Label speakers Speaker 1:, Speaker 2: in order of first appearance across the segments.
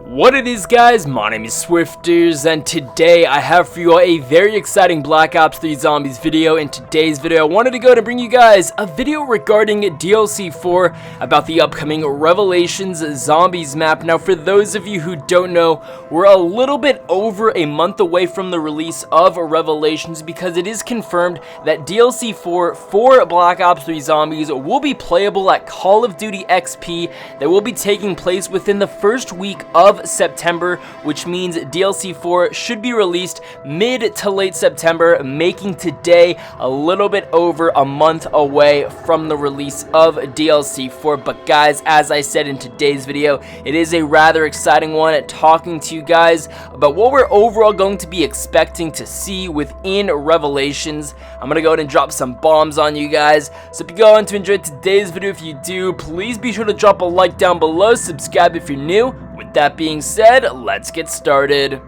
Speaker 1: What it is, guys, my name is Swifterrs, and today I have for you all a very exciting Black Ops 3 Zombies video. In today's video, I wanted to go and bring you guys a video regarding DLC 4 about the upcoming Revelations Zombies map. Now, for those of you who don't know, we're a little bit over a month away from the release of Revelations because it is confirmed that DLC 4 for Black Ops 3 Zombies will be playable at Call of Duty XP that will be taking place within the first week of September, which means DLC 4 should be released mid to late September, making today a little bit over a month away from the release of DLC 4. But guys, as I said in today's video, it is a rather exciting one, talking to you guys about what we're overall going to be expecting to see within Revelations. I'm gonna go ahead and drop some bombs on you guys, so if you go on to enjoy today's video, if you do, please be sure to drop a like down below, subscribe if you're new. With that being said, let's get started.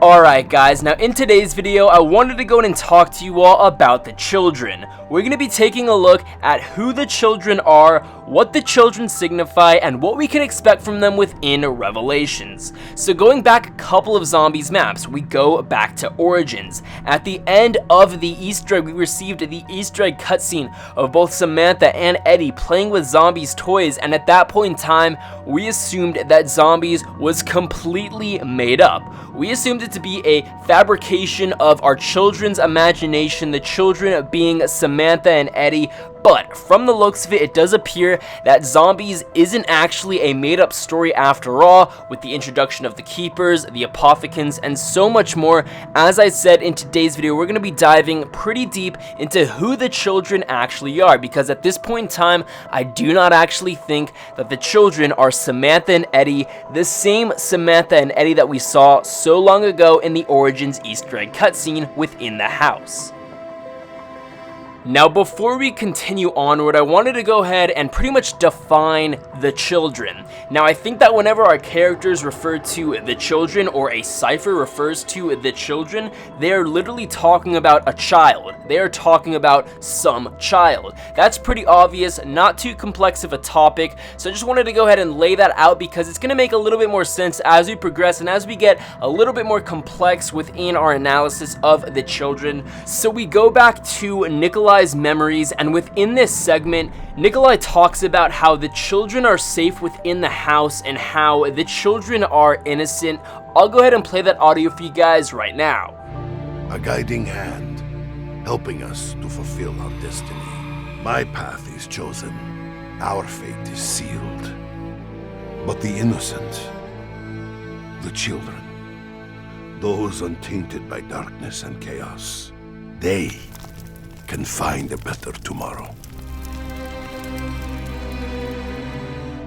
Speaker 1: Alright guys, now in today's video, I wanted to go in and talk to you all about the children. We're going to be taking a look at who the children are, what the children signify, and what we can expect from them within Revelations. So going back a couple of Zombies maps, we go back to Origins. At the end of the Easter egg, we received the Easter egg cutscene of both Samantha and Eddie playing with Zombies toys, and at that point in time, we assumed that Zombies was completely made up. We assumed it to be a fabrication of our children's imagination, the children being Samantha and Eddie. But from the looks of it, it does appear that Zombies isn't actually a made-up story after all, with the introduction of the Keepers, the Apothecans, and so much more. As I said in today's video, we're going to be diving pretty deep into who the children actually are, because at this point in time, I do not actually think that the children are Samantha and Eddie, the same Samantha and Eddie that we saw so long ago in the Origins Easter egg cutscene within the house. Now, before we continue onward, I wanted to go ahead and pretty much define the children. Now, I think that whenever our characters refer to the children, or a cipher refers to the children, they are literally talking about a child. They are talking about some child. That's pretty obvious, not too complex of a topic, so I just wanted to go ahead and lay that out because it's going to make a little bit more sense as we progress and as we get a little bit more complex within our analysis of the children. So we go back to Nikolai's memories, and within this segment, Nikolai talks about how the children are safe within the house and how the children are innocent. I'll go ahead and play that audio for you guys right now.
Speaker 2: A guiding hand, helping us to fulfill our destiny. My path is chosen, our fate is sealed. But the innocent, the children, those untainted by darkness and chaos, they can find a better tomorrow.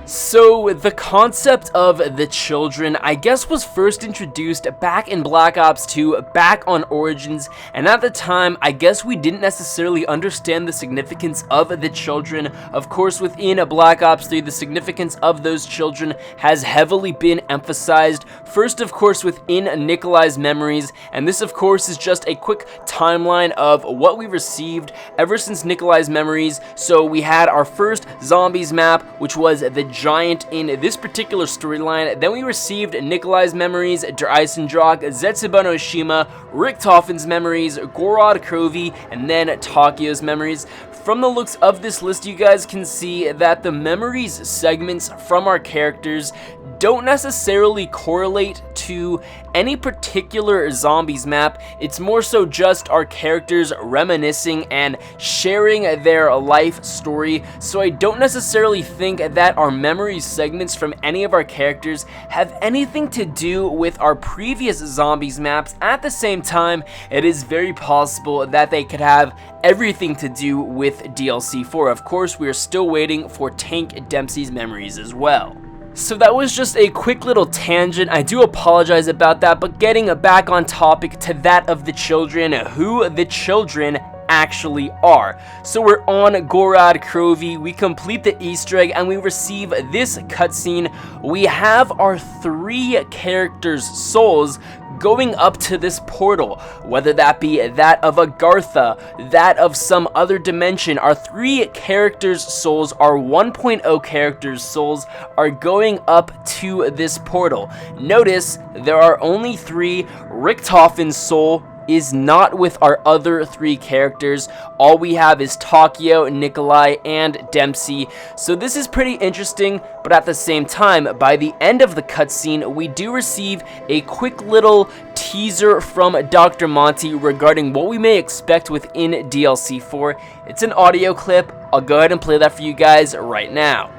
Speaker 1: So the concept of the children, I guess, was first introduced back in Black Ops 2, back on Origins, and at the time, I guess we didn't necessarily understand the significance of the children. Of course, within Black Ops 3, the significance of those children has heavily been emphasized. First, of course, within Nikolai's memories, and this, of course, is just a quick timeline of what we received ever since Nikolai's memories. So we had our first Zombies map, which was the Giant in this particular storyline. Then we received Nikolai's memories, Der Eisendrache, Zetsuba no Shima, Richtofen's memories, Gorod Krovi, and then TAKEO'S memories. From the looks of this list, you guys can see that the memories segments from our characters don't necessarily correlate to any particular Zombies map. It's more so just our characters reminiscing and sharing their life story, so I don't necessarily think that our memories segments from any of our characters have anything to do with our previous Zombies maps. At the same time, it is very possible that they could have everything to do with DLC 4. Of course, we are still waiting for Tank Dempsey's memories as well. So that was just a quick little tangent. I do apologize about that, but getting back on topic to that of the children, who the children actually are. So we're on Gorod Krovi, we complete the Easter egg, and we receive this cutscene. We have our three characters' souls going up to this portal, whether that be that of Agartha, that of some other dimension. Our 3 characters' souls, our 1.0 characters' souls, are going up to this portal. Notice there are only 3. Richtofen's soul is not with our other 3 characters. All we have is Takeo, Nikolai, and Dempsey. So this is pretty interesting, but at the same time, by the end of the cutscene, we do receive a quick little teaser from Dr. Monty regarding what we may expect within DLC 4. It's an audio clip. I'll go ahead and play that for you guys right now.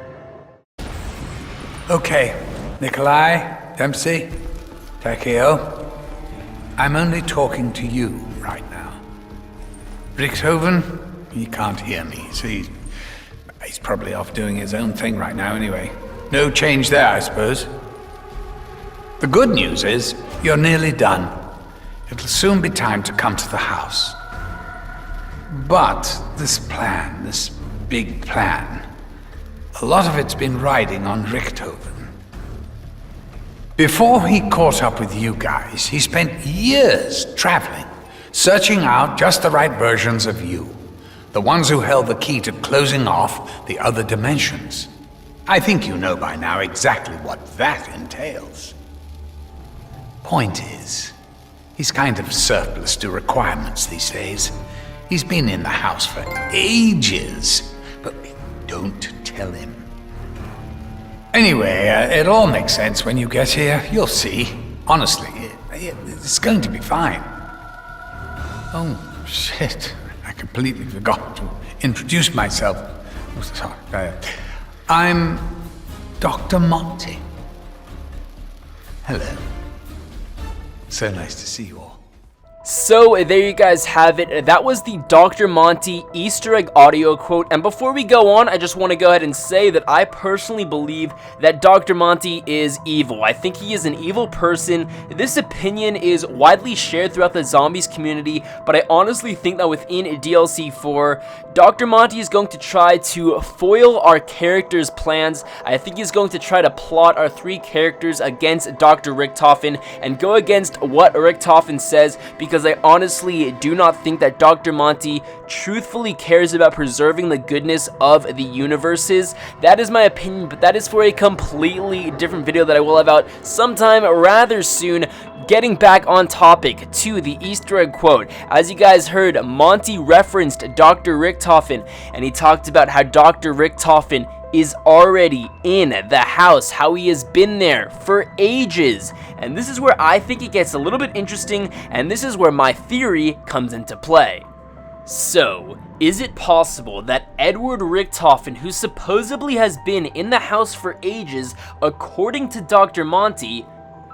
Speaker 3: Okay, Nikolai, Dempsey, Takeo. I'm only talking to you right now. Richthofen, he can't hear me, so he's probably off doing his own thing right now anyway. No change there, I suppose. The good news is, you're nearly done. It'll soon be time to come to the house. But this plan, this big plan, a lot of it's been riding on Richthofen. Before he caught up with you guys, he spent years traveling, searching out just the right versions of you, the ones who held the key to closing off the other dimensions. I think you know by now exactly what that entails. Point is, he's kind of surplus to requirements these days. He's been in the house for ages, but don't tell him. Anyway, it all makes sense when you get here. You'll see. Honestly, it's going to be fine. Oh, shit. I completely forgot to introduce myself. Oh, sorry. I'm Dr. Monty. Hello. So nice to see you all.
Speaker 1: So there you guys have it. That was the Dr. Monty Easter egg audio quote. And before we go on, I just want to go ahead and say that I personally believe that Dr. Monty is evil. I think he is an evil person. This opinion is widely shared throughout the zombies community, but I honestly think that within DLC 4, Dr. Monty is going to try to foil our characters' plans. I think he's going to try to plot our 3 characters against Dr. Richthofen and go against what Richthofen says, because I honestly do not think that Dr. Monty truthfully cares about preserving the goodness of the universes. That is my opinion, but that is for a completely different video that I will have out sometime rather soon. Getting back on topic to the Easter egg quote, as you guys heard, Monty referenced Dr. Richthofen, and he talked about how Dr. Richthofen is already in the house, how he has been there for ages. And this is where I think it gets a little bit interesting, and this is where my theory comes into play. So, is it possible that Edward Richthofen, who supposedly has been in the house for ages, according to Dr. Monty,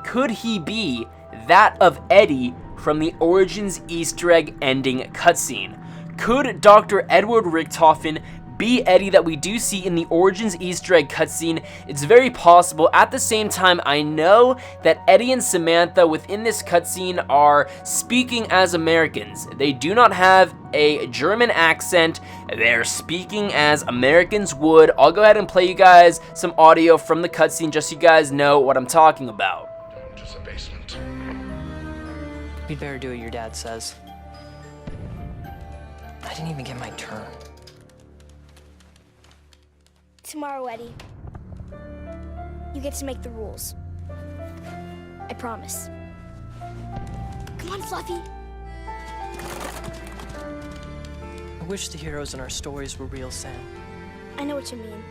Speaker 1: could he be that of Eddie from the Origins Easter egg ending cutscene? Could Dr. Edward Richthofen be Eddie that we do see in the Origins Easter egg cutscene? It's very possible. At the same time, I know that Eddie and Samantha within this cutscene are speaking as Americans. They do not have a German accent. They're speaking as Americans would. I'll go ahead and play you guys some audio from the cutscene just so you guys know what I'm talking about.
Speaker 2: Down to the basement.
Speaker 4: You'd better do what your dad says. I didn't even get my turn.
Speaker 5: Tomorrow, Eddie, you get to make the rules. I promise. Come on, Fluffy.
Speaker 4: I wish the heroes in our stories were real, Sam.
Speaker 5: I know what you mean.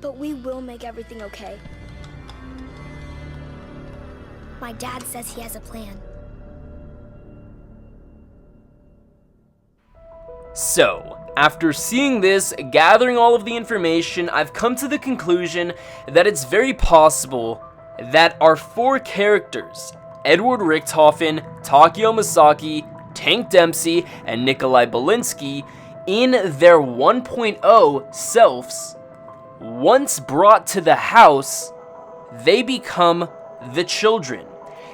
Speaker 5: But we will make everything okay. My dad says he has a plan.
Speaker 1: So, after seeing this, gathering all of the information, I've come to the conclusion that it's very possible that our 4 characters, Edward Richthofen, Takeo Misaki, Tank Dempsey, and Nikolai Belinsky, in their 1.0 selves, once brought to the house, they become the children.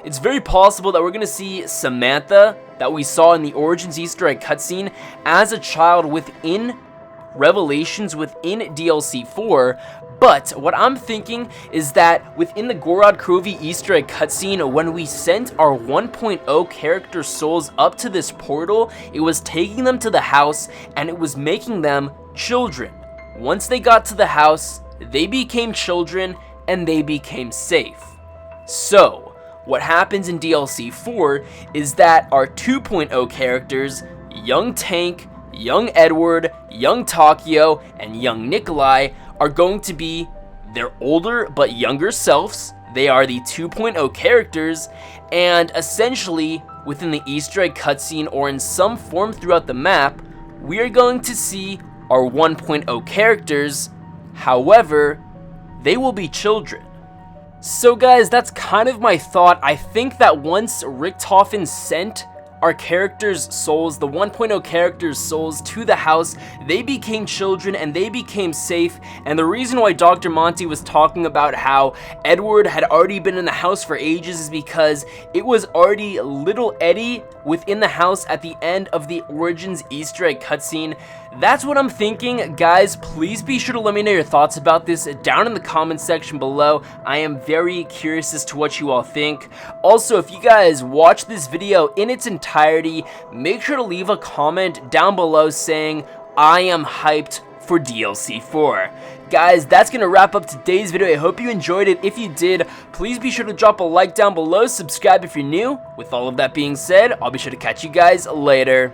Speaker 1: It's very possible that we're going to see Samantha, that we saw in the Origins Easter egg cutscene, as a child within revelations within DLC 4, but what I'm thinking is that within the Gorod Krovi Easter egg cutscene, when we sent our 1.0 character souls up to this portal, it was taking them to the house and it was making them children. Once they got to the house, they became children and they became safe. So, what happens in DLC 4 is that our 2.0 characters, young Tank, young Edward, young Takeo, and young Nikolai, are going to be their older but younger selves. They are the 2.0 characters, and essentially within the Easter egg cutscene or in some form throughout the map, we are going to see our 1.0 characters. However, they will be children. So guys, that's kind of my thought. I think that once Richtofen sent our characters' souls, the 1.0 characters' souls, to the house, they became children and they became safe. And the reason why Dr. Monty was talking about how Edward had already been in the house for ages is because it was already little Eddie within the house at the end of the Origins Easter egg cutscene. That's what I'm thinking. Guys, please be sure to let me know your thoughts about this down in the comment section below. I am very curious as to what you all think. Also, if you guys watch this video in its entirety, make sure to leave a comment down below saying, I am hyped for DLC 4. Guys, that's going to wrap up today's video. I hope you enjoyed it. If you did, please be sure to drop a like down below, subscribe if you're new. With all of that being said, I'll be sure to catch you guys later.